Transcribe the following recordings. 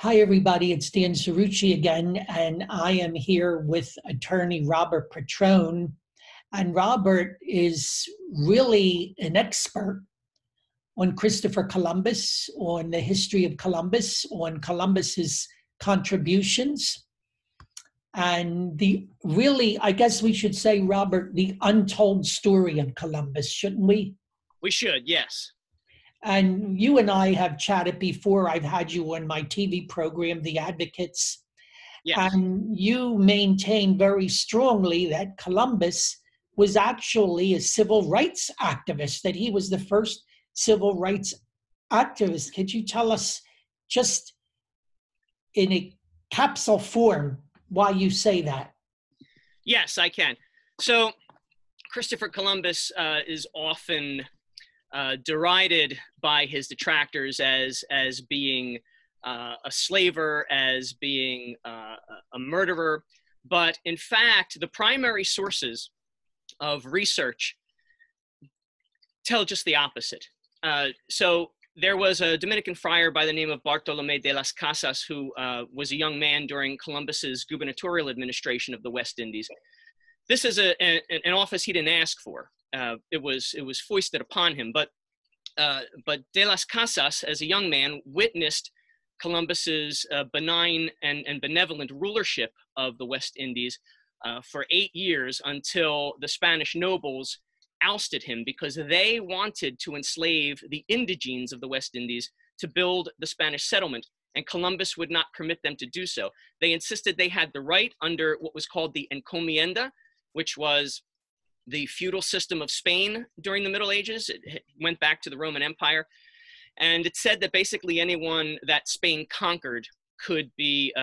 Hi, everybody. It's Dan Cerrucci again, and I am here with attorney Robert Petrone. And Robert is really an expert on Christopher Columbus, on the history of Columbus, on Columbus's contributions, and I guess we should say, Robert, the untold story of Columbus, shouldn't we? We should, yes. And you and I have chatted before. I've had you on my TV program, The Advocates. Yes. And you maintain very strongly that Columbus was actually a civil rights activist, that he was the first civil rights activist. Could you tell us just in a capsule form why you say that? Yes, I can. So Christopher Columbus is often derided by his detractors as being a slaver, as being a murderer. But in fact, the primary sources of research tell just the opposite. So there was a Dominican friar by the name of Bartolomé de las Casas who was a young man during Columbus's gubernatorial administration of the West Indies. This is an office he didn't ask for. It was foisted upon him, but de las Casas, as a young man, witnessed Columbus's benign and benevolent rulership of the West Indies for 8 years until the Spanish nobles ousted him because they wanted to enslave the indigenes of the West Indies to build the Spanish settlement, and Columbus would not permit them to do so. They insisted they had the right under what was called the encomienda, which was the feudal system of Spain during the Middle Ages. It went back to the Roman Empire. And it said that basically anyone that Spain conquered could be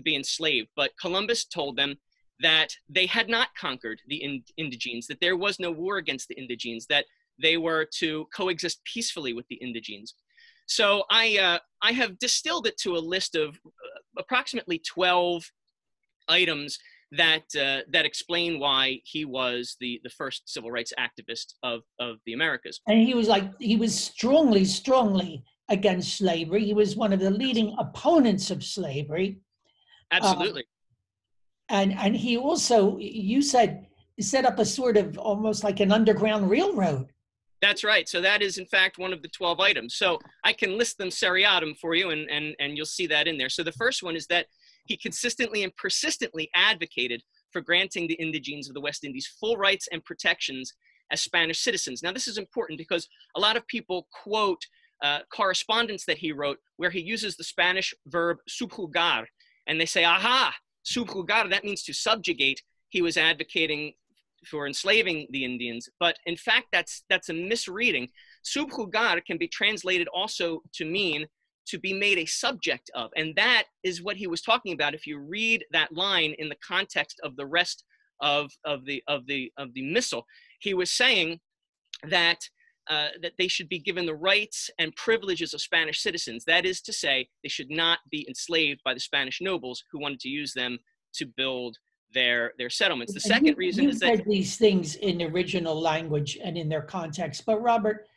enslaved. But Columbus told them that they had not conquered the indigenes, that there was no war against the indigenes, that they were to coexist peacefully with the indigenes. So I have distilled it to a list of approximately 12 items that explain why he was the first civil rights activist of the Americas. And he was strongly against slavery. He was one of the leading opponents of slavery. Absolutely. And he also, you said, set up a sort of almost like an underground railroad. That's right. So that is, in fact, one of the 12 items. So I can list them seriatim for you, and you'll see that in there. So the first one is that he consistently and persistently advocated for granting the indigenes of the West Indies full rights and protections as Spanish citizens. Now, this is important because a lot of people quote correspondence that he wrote where he uses the Spanish verb subjugar, and they say, aha, subjugar, that means to subjugate. He was advocating for enslaving the Indians, but in fact, that's a misreading. Subjugar can be translated also to mean to be made a subject of, and that is what he was talking about. If you read that line in the context of the rest of the missal, he was saying that that they should be given the rights and privileges of Spanish citizens. That is to say, they should not be enslaved by the Spanish nobles who wanted to use them to build their settlements. The second reason is that you said these things in the original language and in their context, but Robert,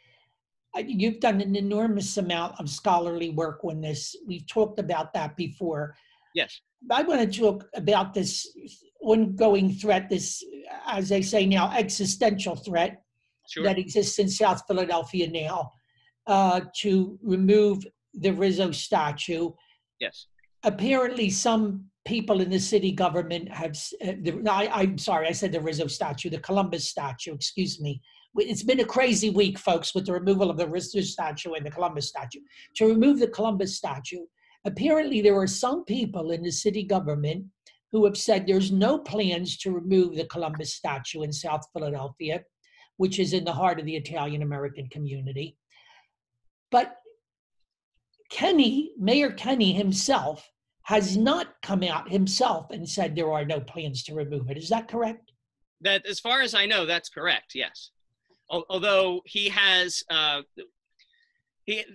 you've done an enormous amount of scholarly work on this. We've talked about that before. Yes. I want to talk about this ongoing threat, this, as they say now, existential threat that exists in South Philadelphia now, to remove the Rizzo statue. Yes. Apparently, some people in the city government have, I'm sorry, I said the Rizzo statue, the Columbus statue, excuse me. It's been a crazy week, folks, with the removal of the Rizzo statue and the Columbus statue. To remove the Columbus statue, apparently there are some people in the city government who have said there's no plans to remove the Columbus statue in South Philadelphia, which is in the heart of the Italian-American community. But Mayor Kenny himself has not come out himself and said there are no plans to remove it. Is that correct? That, as far as I know, that's correct, yes. Although he has,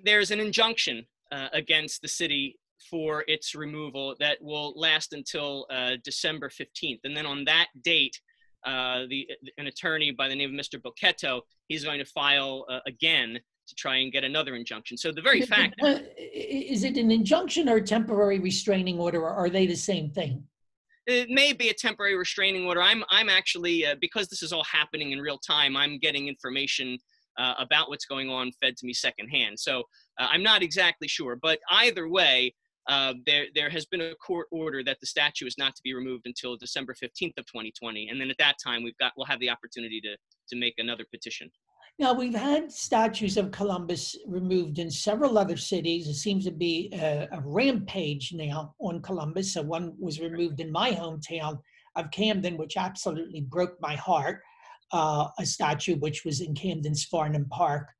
there's an injunction against the city for its removal that will last until December 15th. And then on that date, an attorney by the name of Mr. Bocchetto, he's going to file again try and get another injunction. So the very fact is it an injunction or a temporary restraining order, or are they the same thing? it may be a temporary restraining order. I'm actually, because this is all happening in real time, I'm getting information about what's going on fed to me secondhand. So I'm not exactly sure, but either way, there has been a court order that the statue is not to be removed until December 15th of 2020. And then at that time, we'll have the opportunity to make another petition. Now, we've had statues of Columbus removed in several other cities. It seems to be a rampage now on Columbus. So one was removed in my hometown of Camden, which absolutely broke my heart. A statue which was in Camden's Farnham Park.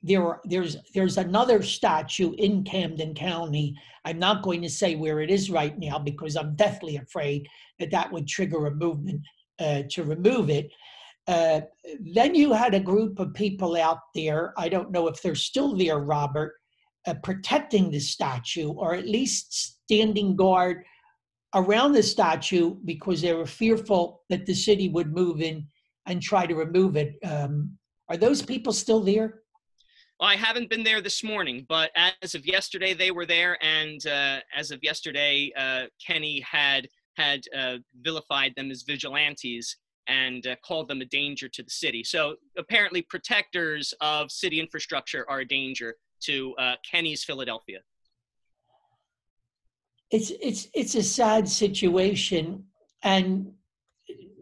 There's another statue in Camden County. I'm not going to say where it is right now because I'm deathly afraid that would trigger a movement to remove it. Then you had a group of people out there, I don't know if they're still there, Robert, protecting the statue, or at least standing guard around the statue because they were fearful that the city would move in and try to remove it. Are those people still there? Well, I haven't been there this morning, but as of yesterday, they were there. And as of yesterday, Kenny had vilified them as vigilantes and called them a danger to the city. So apparently protectors of city infrastructure are a danger to Kenny's Philadelphia. It's a sad situation. And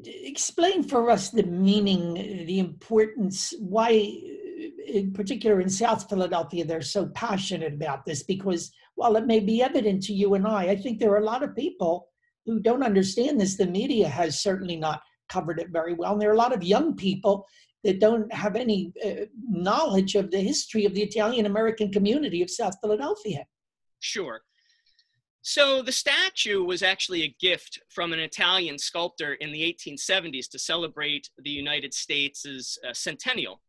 explain for us the meaning, the importance, why in particular in South Philadelphia, they're so passionate about this, because while it may be evident to you and I think there are a lot of people who don't understand this. The media has certainly not covered it very well. And there are a lot of young people that don't have any knowledge of the history of the Italian-American community of South Philadelphia. Sure. So the statue was actually a gift from an Italian sculptor in the 1870s to celebrate the United States' centennial.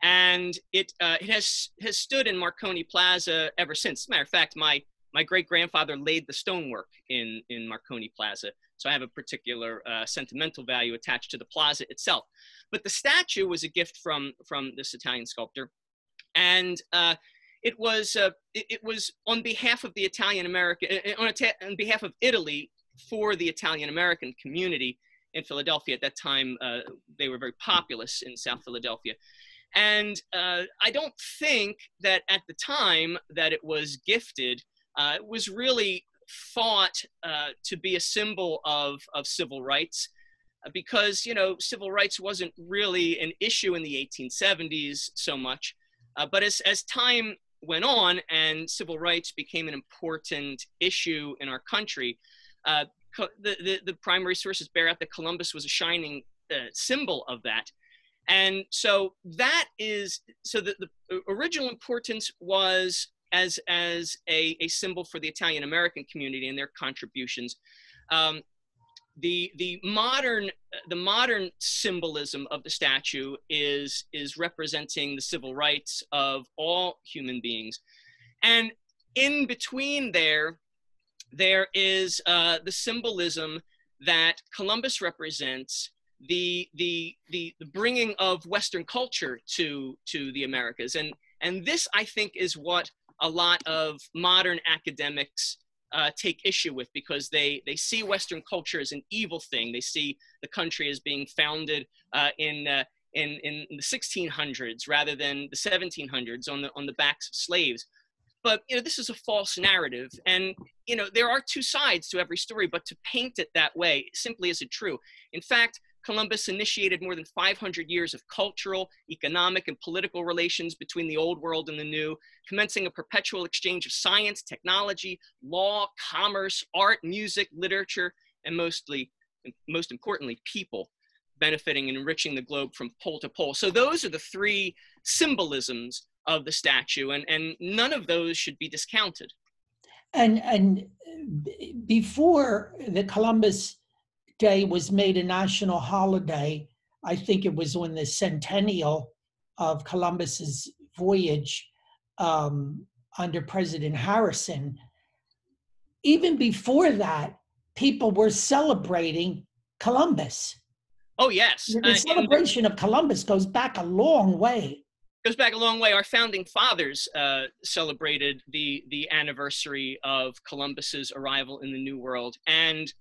And it has stood in Marconi Plaza ever since. As a matter of fact, my great-grandfather laid the stonework in Marconi Plaza. So I have a particular sentimental value attached to the plaza itself. But the statue was a gift from this Italian sculptor. And it was on behalf of the Italian-American, on behalf of Italy for the Italian-American community in Philadelphia. At that time, they were very populous in South Philadelphia. And I don't think that at the time that it was gifted, it was really thought to be a symbol of civil rights, because, civil rights wasn't really an issue in the 1870s so much. But as time went on and civil rights became an important issue in our country, the primary sources bear out that Columbus was a shining symbol of that. And so the original importance was as a symbol for the Italian-American community and their contributions. The modern symbolism of the statue is representing the civil rights of all human beings. And in between there is the symbolism that Columbus represents, the bringing of Western culture to the Americas. And this, I think, is what a lot of modern academics take issue with, because they see Western culture as an evil thing. They see the country as being founded in the 1600s rather than the 1700s on the backs of slaves. But this is a false narrative, and there are two sides to every story. But to paint it that way simply isn't true. In fact, Columbus initiated more than 500 years of cultural, economic, and political relations between the old world and the new, commencing a perpetual exchange of science, technology, law, commerce, art, music, literature, and most importantly, people, benefiting and enriching the globe from pole to pole. So those are the three symbolisms of the statue, and none of those should be discounted. And before the Columbus Day was made a national holiday, I think it was on the centennial of Columbus's voyage under President Harrison. Even before that, people were celebrating Columbus. Oh, yes. The celebration of Columbus goes back a long way. Goes back a long way. Our founding fathers celebrated the anniversary of Columbus's arrival in the New World, and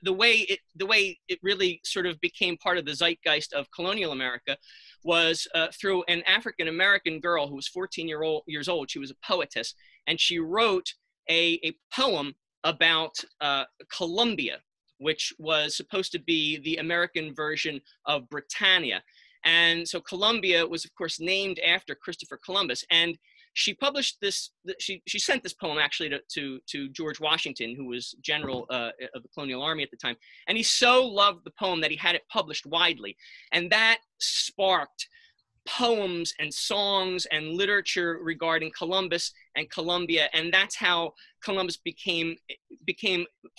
the way it really sort of became part of the zeitgeist of colonial America was through an African American girl who was 14 years old. She was a poetess, and she wrote a poem about Columbia, which was supposed to be the American version of Britannia. And so Columbia was, of course, named after Christopher Columbus. And she published this, she sent this poem actually to George Washington, who was general of the colonial army at the time. And he so loved the poem that he had it published widely. And that sparked poems and songs and literature regarding Columbus and Columbia. And that's how Columbus became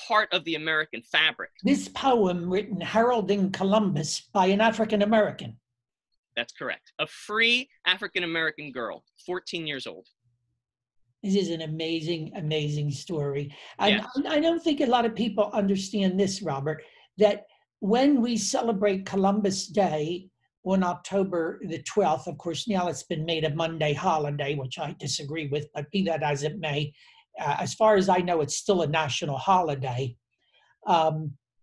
part of the American fabric. This poem written heralding Columbus by an African American. That's correct. A free African-American girl, 14 years old. This is an amazing, amazing story. And yes. I don't think a lot of people understand this, Robert, that when we celebrate Columbus Day on October the 12th, of course, now it's been made a Monday holiday, which I disagree with, but be that as it may, as far as I know, it's still a national holiday.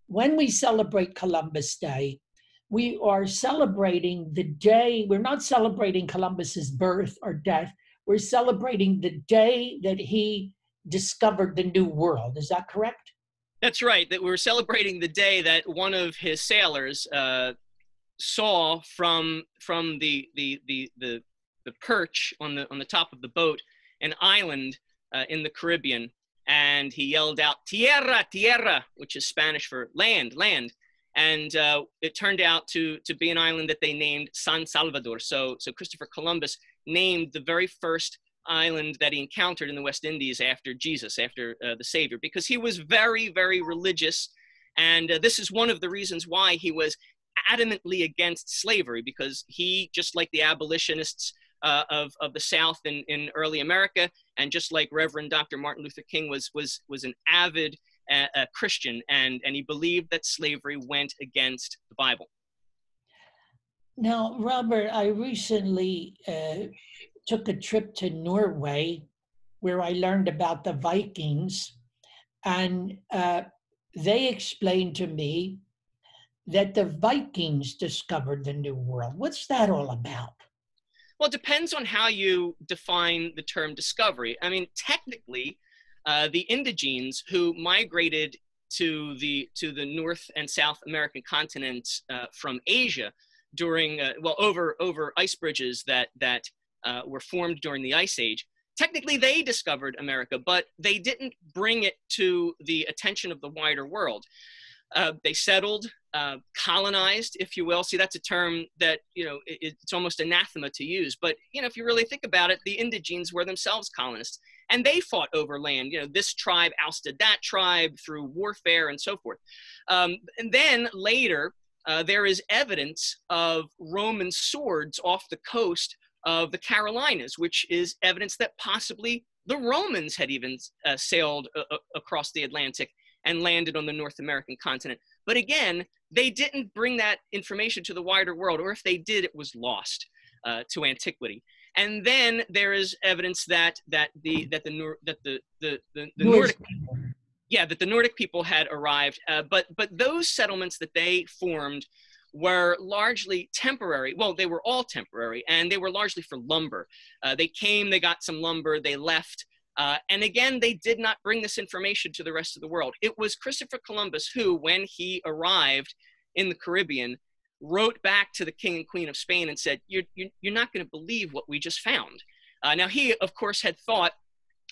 When we celebrate Columbus Day, we are celebrating the day. We're not celebrating Columbus's birth or death. We're celebrating the day that he discovered the New World. Is that correct? That's right. That we're celebrating the day that one of his sailors saw from the perch on the top of the boat an island in the Caribbean, and he yelled out "Tierra, tierra," which is Spanish for land, land. And it turned out to be an island that they named San Salvador. So Christopher Columbus named the very first island that he encountered in the West Indies after Jesus, after the Savior, because he was very, very religious. And this is one of the reasons why he was adamantly against slavery, because he, just like the abolitionists of the South in early America, and just like Reverend Dr. Martin Luther King was an avid a Christian, and he believed that slavery went against the Bible. Now, Robert, I recently took a trip to Norway where I learned about the Vikings, and they explained to me that the Vikings discovered the New World. What's that all about? Well, it depends on how you define the term discovery. I mean, technically, the indigenes who migrated to the North and South American continents from Asia during over ice bridges that were formed during the Ice Age. Technically, they discovered America, but they didn't bring it to the attention of the wider world. They settled, colonized, if you will. See, that's a term that, it's almost anathema to use. But, if you really think about it, the indigenes were themselves colonists. And they fought over land. This tribe ousted that tribe through warfare and so forth. And then later, there is evidence of Roman swords off the coast of the Carolinas, which is evidence that possibly the Romans had even sailed across the Atlantic and landed on the North American continent. But again, they didn't bring that information to the wider world, or if they did, it was lost to antiquity. And then there is evidence that the Nordic people had arrived, but those settlements that they formed were largely temporary. Well, they were all temporary, and they were largely for lumber. They came, they got some lumber, they left. And again, they did not bring this information to the rest of the world. It was Christopher Columbus who, when he arrived in the Caribbean, wrote back to the King and Queen of Spain and said, you're not going to believe what we just found. Now, he, of course, had thought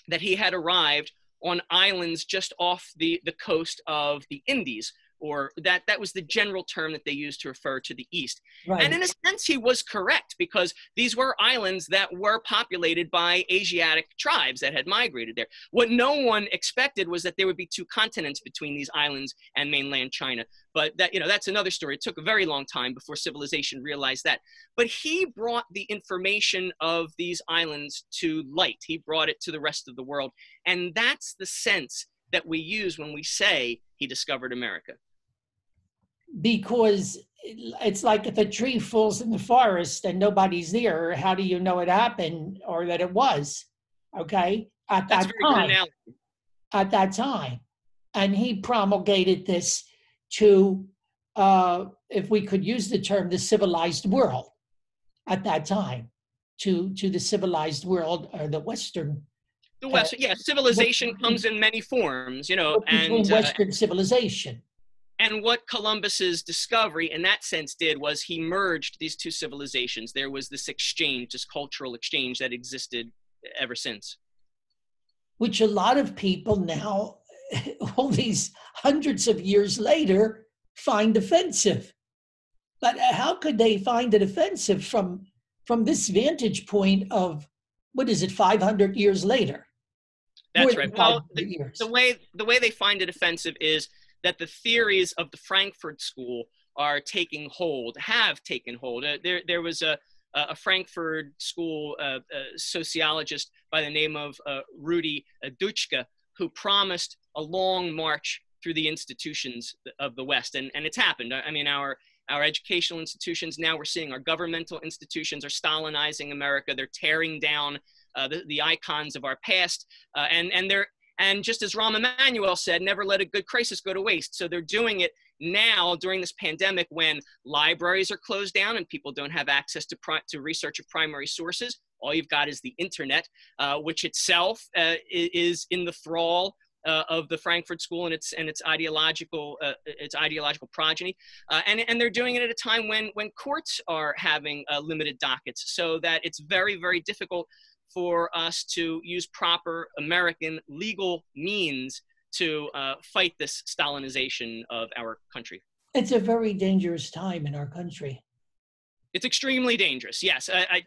that he had arrived on islands just off the coast of the Indies, or that was the general term that they used to refer to the East. Right. And in a sense, he was correct, because these were islands that were populated by Asiatic tribes that had migrated there. What no one expected was that there would be two continents between these islands and mainland China. But that, that's another story. It took a very long time before civilization realized that. But he brought the information of these islands to light. He brought it to the rest of the world. And that's the sense that we use when we say he discovered America. Because it's like if a tree falls in the forest and nobody's there, how do you know it happened or that it was? Okay, at That's a that very good time, analogy. at that time. And he promulgated this to, if we could use the term, the civilized world at that time, to the civilized world, or the Western. The West, yeah, civilization comes in many forms, you know, What became Western civilization. and what Columbus's discovery in that sense did was he merged these two civilizations. There was this exchange, this cultural exchange that existed ever since. Which a lot of people now, all these hundreds of years later, find offensive. But how could they find it offensive from this vantage point of, what is it, 500 years later? That's right. Well, the way they find it offensive is that the theories of the Frankfurt School are taking hold, have taken hold. There was a Frankfurt School sociologist by the name of Rudi Dutschke, who promised a long march through the institutions of the West, and it's happened. I mean, our educational institutions, now we're seeing our governmental institutions are Stalinizing America. They're tearing down the icons of our past, and just as Rahm Emanuel said, never let a good crisis go to waste. So they're doing it now during this pandemic when libraries are closed down and people don't have access to research of primary sources. All you've got is the internet, which itself is in the thrall of the Frankfurt School and its ideological progeny, and they're doing it at a time when courts are having limited dockets, so that it's very, very difficult for us to use proper American legal means to fight this Stalinization of our country. It's a very dangerous time in our country. It's extremely dangerous. Yes, and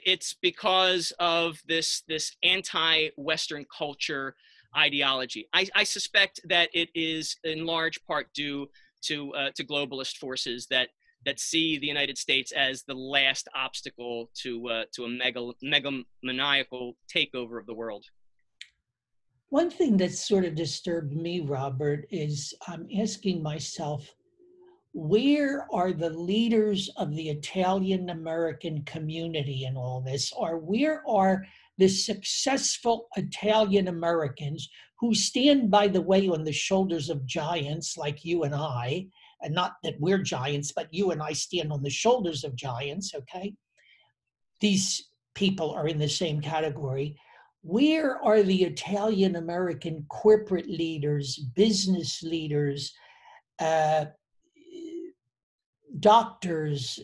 it's because of this anti-Western culture ideology. I suspect that it is in large part due to globalist forces that see the United States as the last obstacle to a megalomaniacal takeover of the world. One thing that sort of disturbed me, Robert, is I'm asking myself, where are the leaders of the Italian American community in all this? Or where are the successful Italian Americans who stand, by the way, on the shoulders of giants like you and I, and not that we're giants, but you and I stand on the shoulders of giants, okay? These people are in the same category. Where are the Italian American corporate leaders, business leaders, doctors?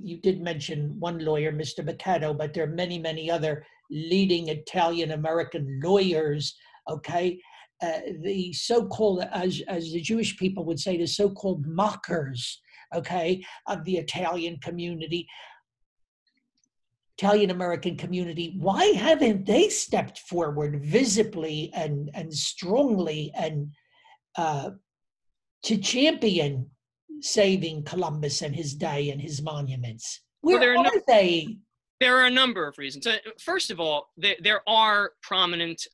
You did mention one lawyer, Mr. Beccato, but there are many, many other leading Italian American lawyers, okay? The so-called, as the Jewish people would say, the so-called mockers, okay, of the Italian community, Italian American community. Why haven't they stepped forward visibly and strongly and to champion saving Columbus and his day and his monuments? Where are they? There are a number of reasons. First of all, there are prominent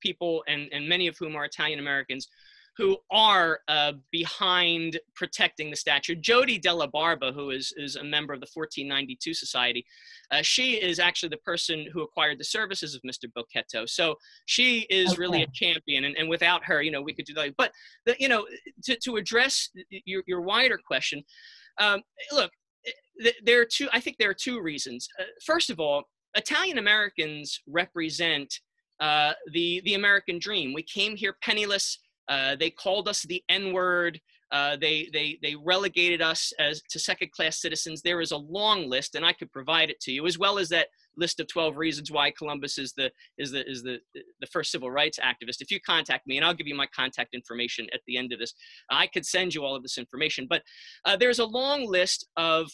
people, and many of whom are Italian Americans, who are behind protecting the statue. Jody Della Barba, who is a member of the 1492 Society, she is actually the person who acquired the services of Mr. Bocchetto. So she is really a champion, and without her, we could do that. But to address your wider question, look, I think there are two reasons. First of all, Italian Americans represent the American dream. We came here penniless. They called us the N-word. They relegated us to second-class citizens. There is a long list, and I could provide it to you, as well as that list of 12 reasons why Columbus is the first civil rights activist. If you contact me, and I'll give you my contact information at the end of this, I could send you all of this information. But there's a long list of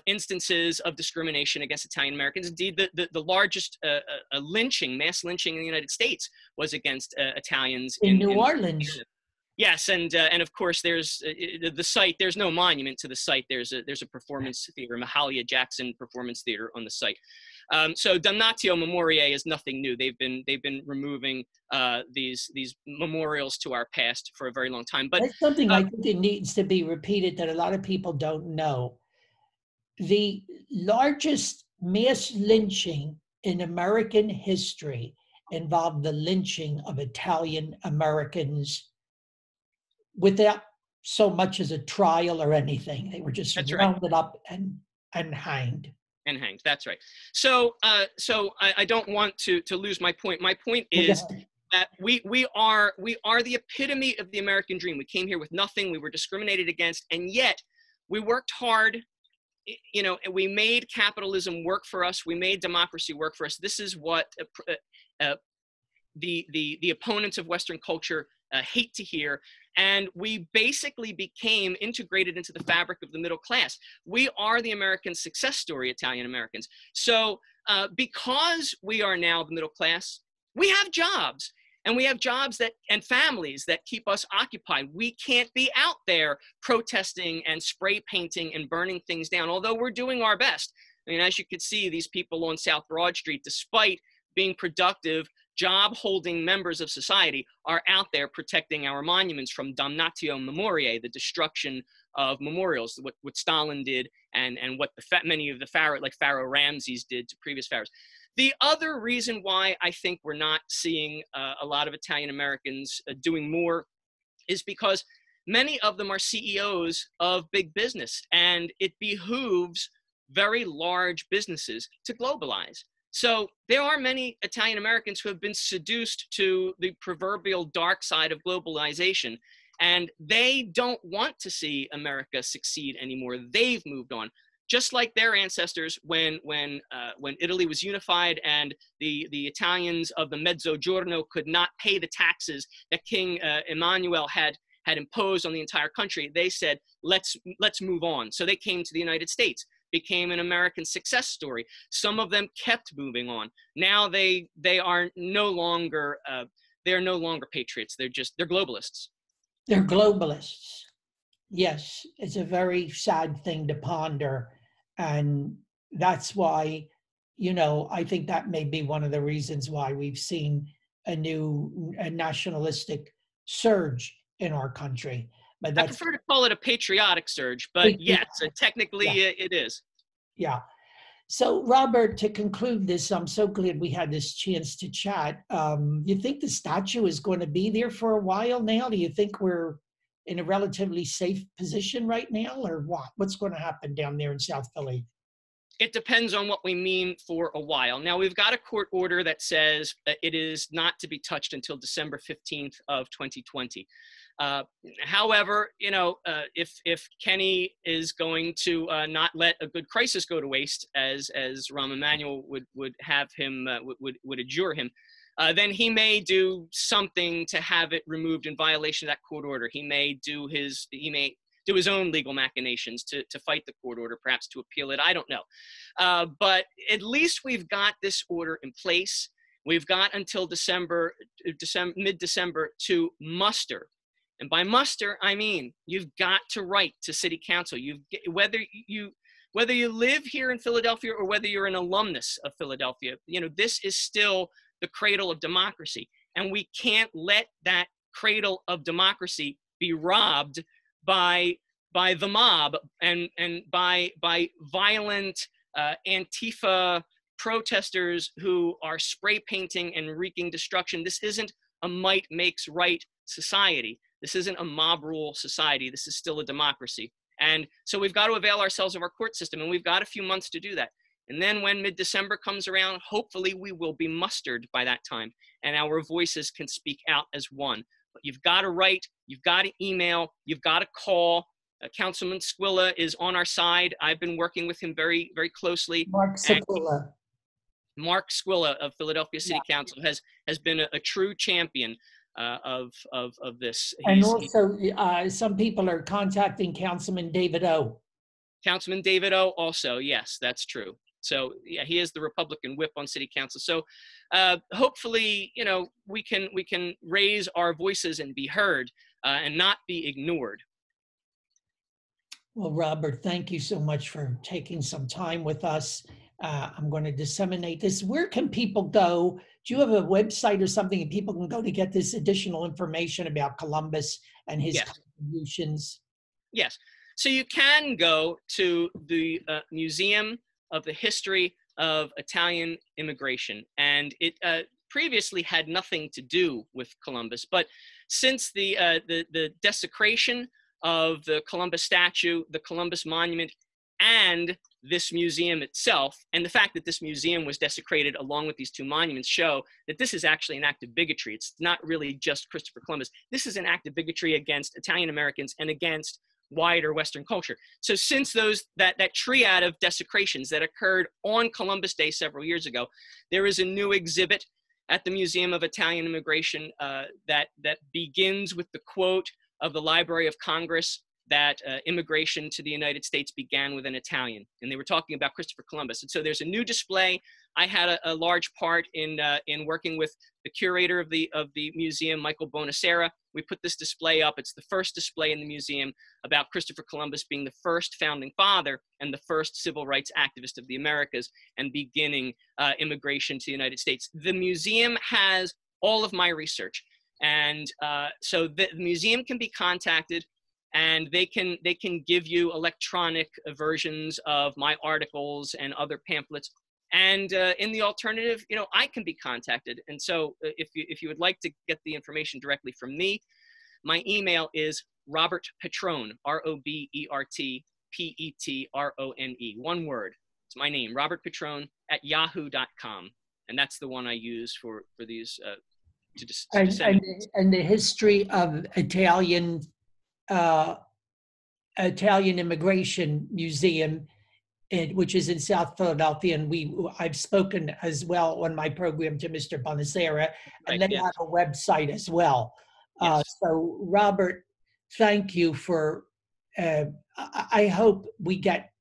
instances of discrimination against Italian Americans. Indeed, the largest mass lynching in the United States was against Italians in New Orleans. Yes, and of course there's the site. There's no monument to the site. There's a performance theater, Mahalia Jackson Performance Theater, on the site. So damnatio memoriae is nothing new. They've been removing these memorials to our past for a very long time. But that's something I think it needs to be repeated that a lot of people don't know. The largest mass lynching in American history involved the lynching of Italian Americans without so much as a trial or anything. They were just that's right. rounded up and hanged. And hanged. That's right. So I don't want to lose my point. My point is that we are the epitome of the American dream. We came here with nothing. We were discriminated against, and yet we worked hard. You know, we made capitalism work for us. We made democracy work for us. This is what the opponents of Western culture hate to hear. And we basically became integrated into the fabric of the middle class. We are the American success story, Italian Americans. So because we are now the middle class, we have jobs. And we have jobs and families that keep us occupied. We can't be out there protesting and spray painting and burning things down, although we're doing our best. I mean, as you could see, these people on South Broad Street, despite being productive, job-holding members of society, are out there protecting our monuments from damnatio memoriae, the destruction of memorials, what Stalin did and what many of the Pharaoh, like Pharaoh Ramses, did to previous pharaohs. The other reason why I think we're not seeing a lot of Italian Americans doing more is because many of them are CEOs of big business, and it behooves very large businesses to globalize. So there are many Italian Americans who have been seduced to the proverbial dark side of globalization, and they don't want to see America succeed anymore. They've moved on. Just like their ancestors, when Italy was unified and the Italians of the Mezzogiorno could not pay the taxes that King Emmanuel had imposed on the entire country, they said, let's move on. So they came to the United States, became an American success story. Some of them kept moving on. Now they are no longer patriots. They're globalists. They're globalists. Yes, it's a very sad thing to ponder. And that's why, you know, I think that may be one of the reasons why we've seen a nationalistic surge in our country. But I prefer to call it a patriotic surge, but yes, technically it is. Yeah. So, Robert, to conclude this, I'm so glad we had this chance to chat. You think the statue is going to be there for a while now? Do you think we're in a relatively safe position right now, or what? What's going to happen down there in South Philly? It depends on what we mean for a while. Now, we've got a court order that says it is not to be touched until December 15th of 2020. However, you know, if Kenny is going to not let a good crisis go to waste, as Rahm Emanuel would have him would adjure him, then he may do something to have it removed in violation of that court order. He may do his own legal machinations to fight the court order, perhaps to appeal it. I don't know. But at least we've got this order in place. We've got until mid-December to muster. And by muster, I mean, you've got to write to city council. Whether you live here in Philadelphia or whether you're an alumnus of Philadelphia, you know, this is still the cradle of democracy. And we can't let that cradle of democracy be robbed by the mob and by violent Antifa protesters who are spray painting and wreaking destruction. This isn't a might makes right society. This isn't a mob rule society. This is still a democracy. And so we've got to avail ourselves of our court system, and we've got a few months to do that. And then when mid-December comes around, hopefully we will be mustered by that time, and our voices can speak out as one. But you've got to write, you've got to email, you've got to call. Councilman Squilla is on our side. I've been working with him very, very closely. Mark Squilla. Mark Squilla of Philadelphia City Council has been a true champion of this. And also, some people are contacting Councilman David O. Councilman David O. also, yes, that's true. So yeah, he is the Republican whip on City Council. So hopefully, you know, we can raise our voices and be heard and not be ignored. Well, Robert, thank you so much for taking some time with us. I'm going to disseminate this. Where can people go? Do you have a website or something that people can go to get this additional information about Columbus and his Yes. contributions? Yes. So you can go to the Museum of the History of Italian Immigration, and it previously had nothing to do with Columbus, but since the desecration of the Columbus statue, the Columbus monument, and this museum itself, and the fact that this museum was desecrated along with these two monuments show that this is actually an act of bigotry. It's not really just Christopher Columbus. This is an act of bigotry against Italian Americans and against wider Western culture. So since that triad of desecrations that occurred on Columbus Day several years ago, there is a new exhibit at the Museum of Italian Immigration that begins with the quote of the Library of Congress that immigration to the United States began with an Italian. And they were talking about Christopher Columbus. And so there's a new display. I had a large part in working with the curator of the museum, Michael Bonacera. We put this display up. It's the first display in the museum about Christopher Columbus being the first founding father and the first civil rights activist of the Americas and beginning immigration to the United States. The museum has all of my research. And so the museum can be contacted, and they can give you electronic versions of my articles and other pamphlets. And in the alternative, I can be contacted. And so if you would like to get the information directly from me, my email is Robert Petrone, RobertPetrone, one word. It's my name, Robert Petrone @yahoo.com. And that's the one I use for these and the history of Italian Immigration Museum, which is in South Philadelphia, and I've spoken as well on my program to Mr. Bonacera, and they have a website as well. Yes. So Robert, thank you for, I hope we get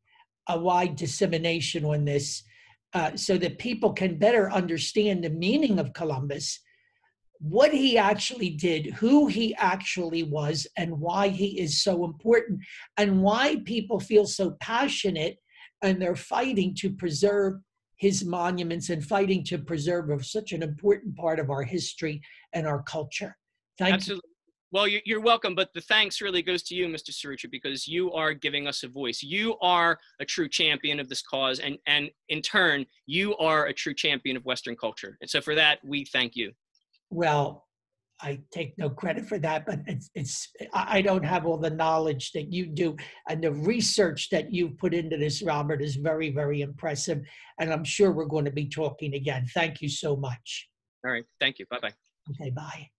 a wide dissemination on this so that people can better understand the meaning of Columbus, what he actually did, who he actually was, and why he is so important, and why people feel so passionate and they're fighting to preserve his monuments and fighting to preserve such an important part of our history and our culture. Thank you. Well, you're welcome, but the thanks really goes to you, Mr. Cerrucci, because you are giving us a voice. You are a true champion of this cause, and in turn, you are a true champion of Western culture. And so for that, we thank you. Well, I take no credit for that, but I don't have all the knowledge that you do, and the research that you've put into this, Robert, is very, very impressive. And I'm sure we're going to be talking again. Thank you so much. All right. Thank you. Bye-bye. Okay, bye.